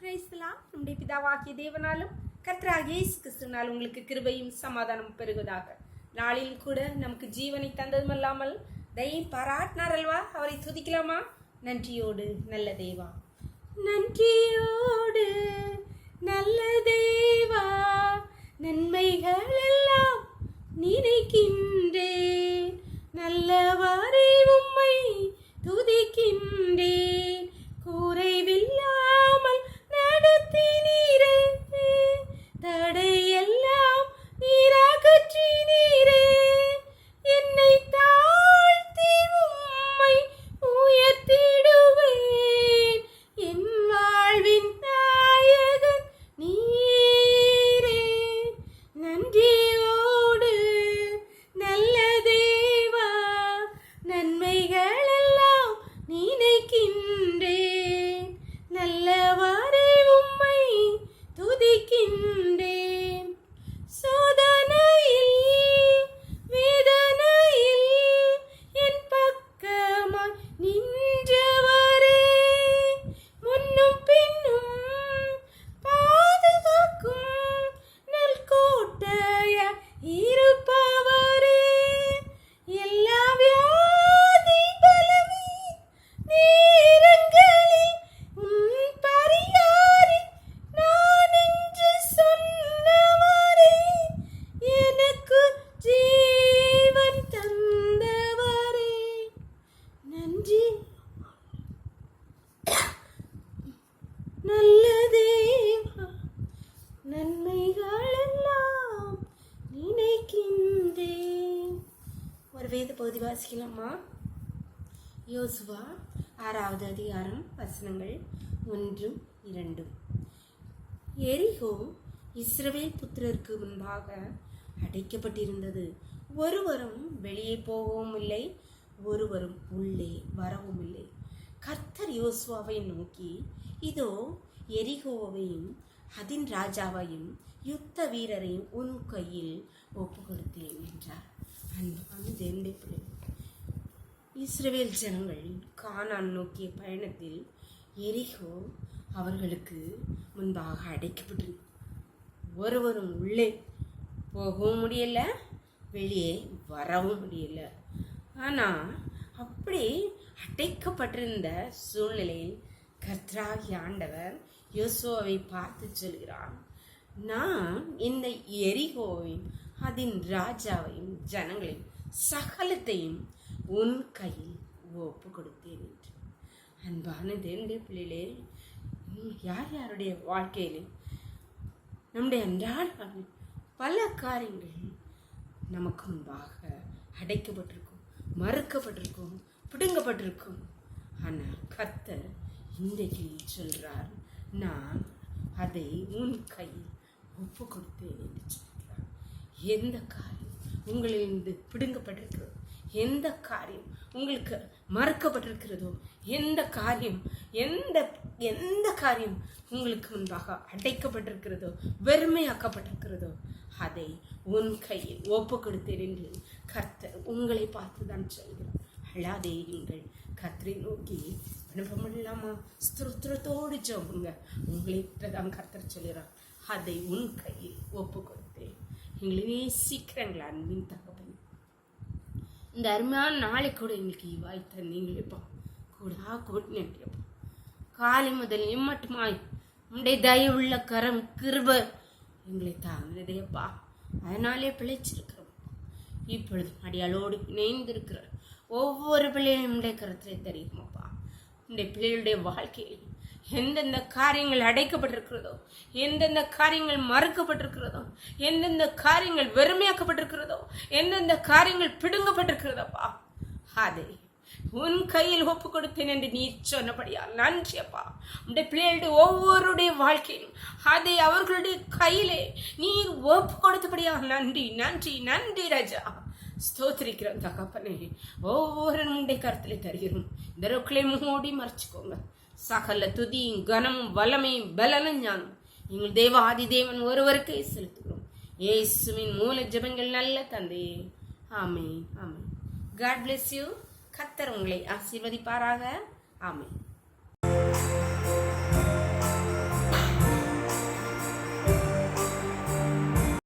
பிரைஸ்லாம் நம்முடைய பிதாவாகிய தேவனாலும் கர்த்தராகிய இயேசு கிறிஸ்துவினால் உங்களுக்கு கிருபையும் சமாதானம் பெறுவதாக. நாளில் கூட நமக்கு ஜீவனை தந்ததுமல்லாமல் தயை பாராட்டினார் அல்வா, அவரை துதிக்கலாமா? நன்றியோடு நல்ல தேவா, நன்றியோடு நல்ல தேவா, நன்மைகள் எல்லாம் நினைக்கின்றேன், நல்லவாறே உம்மை துதிக்கின்றேன், குறைவில்லாமல் நடத்தினீரே, தடையெல்லாம் நீரகற்றினீரே, என்னை தாழ்த்தி உம்மை உயர்த்திடுவேன், என் வாழ்வின் நாயகன் நீரே. நன்றியோடு நல்ல தேவா, நன்மைகள் எல்லாம் நினைக்கின்றேன், நல்லவாறே உம்மை துதிக்கின்றேன். சோதனையில் வேதனையில் என் பக்கமாய் நின்றவரே, முன்னும் பின்னும் பாதுகாக்கும் நல் கோட்டையாய் இருப்பவரே, எல்லா வியாதி பலவீன நேரங்களில் உன் பரியாரி நான் என்று சொன்னவரே, எனக்கு ஜீவன் தந்தவரே. நன்றி நல்ல தேவா, நன்மைகள் எல்லாம் நினைக்கின்றேன். ஒரு வேத பகுதி வாசிக்கலாமா? யோசுவா 6வது அதிகாரம் வசனங்கள் 1-2. எரிகோ இஸ்ரவேல் புத்திரருக்கு முன்பாக அடைக்கப்பட்டிருந்தது. ஒருவரும் வெளியே போகவும் இல்லை, ஒருவரும் உள்ளே வரவும் இல்லை. கர்த்தர் யோசுவாவை நோக்கி, இதோ எரிகோவையும் அதின் ராஜாவையும் யுத்த வீரரையும் உன் கையில் ஒப்பு கொடுத்தேன் என்றார். அன்பான தேவனுடைய பிள்ளை, இஸ்ரவேல் ஜனங்கள் கானான் நோக்கிய பயணத்தில் எரிகோ அவர்களுக்கு முன்பாக அடைக்கப்பட்டது. ஒருவரும் உள்ளே போகவும் முடியல, வெளியே வரவும் முடியல. ஆனால் அப்படி அடைக்கப்பட்டிருந்த சூழ்நிலையில் கர்த்தராகிய ஆண்டவர் யோசுவாவை பார்த்து சொல்கிறார், நான் இந்த எரிகோவையும் அதன் ராஜாவையும் ஜனங்களையும் சகலத்தையும் உன் கையில் ஒப்பு கொடுத்தேன் என்று. அன்பான தேவனுடைய பிள்ளைகளே, யார் யாருடைய வாழ்க்கையிலே நம்முடைய அன்றாட பல காரியங்கள் நமக்கு முன்பாக அடைக்கப்பட்டிருக்கும், மறுக்கப்பட்டிருக்கும், பிடுங்கப்பட்டிருக்கும். ஆனால் கர்த்தர் இன்றைக்கு சொல்றார், நான் அதை உன் கையில் ஒப்பு கொடுத்தேன் என்று சொல்கிறார். எந்த காரியம் உங்களிலிருந்து பிடுங்கப்பட்டிருக்கிறதோ, எந்த காரியம் உங்களுக்கு மறுக்கப்பட்டிருக்கிறதோ, எந்த காரியம் எந்த காரியம் உங்களுக்கு முன்பாக அடைக்கப்பட்டிருக்கிறதோ, வெறுமையாக்கப்பட்டிருக்கிறதோ, அதை உன் கையில் ஒப்பு கொடுத்தேன் என்று கர்த்தர் உங்களை பார்த்து தான் சொல்கிறார். அழாதே இருங்கள், கர்த்தரை நோக்கி அனுபவமில்லாமா ஸ்திரத்தோடு ஜெபங்க. உங்களை தான் கர்த்தர் சொல்கிறார், அதை உன் கையில் ஒப்பு கொடுத்தேன். எங்களை நேசிக்கிறங்களா அன்பின் தகவல், இந்த அருமையான நாளை கூட எங்களுக்கு வாய்த்த நீங்களேப்பா கூடா கூட்டி நன்றியப்பா. காலை முதல் இம்மட்டுமாய் உடைய தயவுள்ள கரம் கிருப எங்களை தாங்கினதேப்பா. அதனாலே பிழைச்சிருக்கிறோம். இப்பொழுது அடியாளோடு இணைந்திருக்கிற ஒவ்வொரு பிள்ளையும் உடைய கருத்தை தெரியுமாப்பா. உடைய பிள்ளைகளுடைய வாழ்க்கையில் எந்தெந்த காரியங்கள் அடைக்கப்பட்டிருக்கிறதோ, எந்தெந்த காரியங்கள் மறுக்கப்பட்டிருக்கிறதோ, எந்தெந்த காரியங்கள் வெறுமையாக்கப்பட்டிருக்கிறதோ, எந்தெந்த காரியங்கள் பிடுங்கப்பட்டிருக்கிறதப்பா, அதை உன் கையில் ஒப்பு கொடுத்தேன் என்று நீ சொன்னபடியா நன்றியப்பா. உடைய பிள்ளைகளுடைய ஒவ்வொருடைய வாழ்க்கையிலும் அதை அவர்களுடைய கையிலே நீர் ஒப்பு கொடுத்தபடியா நன்றி நன்றி நன்றி ராஜா. ஸ்தோத்திரிக்கிறோம் தகப்பனே. ஒவ்வொரு முண்டை கருத்துல தருகிறோம். இந்த ரொக்களை மூடி மறைச்சுக்கோங்க. சகல துதியும் கனமும் வல்லமையும் பலனும் ஞானம் எங்கள் தேவ ஆதி தேவன் ஒருவருக்கே செலுத்துகிறோம். இயேசுவின் மூல ஜெபங்கள் நல்ல தந்தையே, amen amen. God bless you. கர்த்தர் உங்களை ஆசீர்வதிப்பாராக. ஆமென்.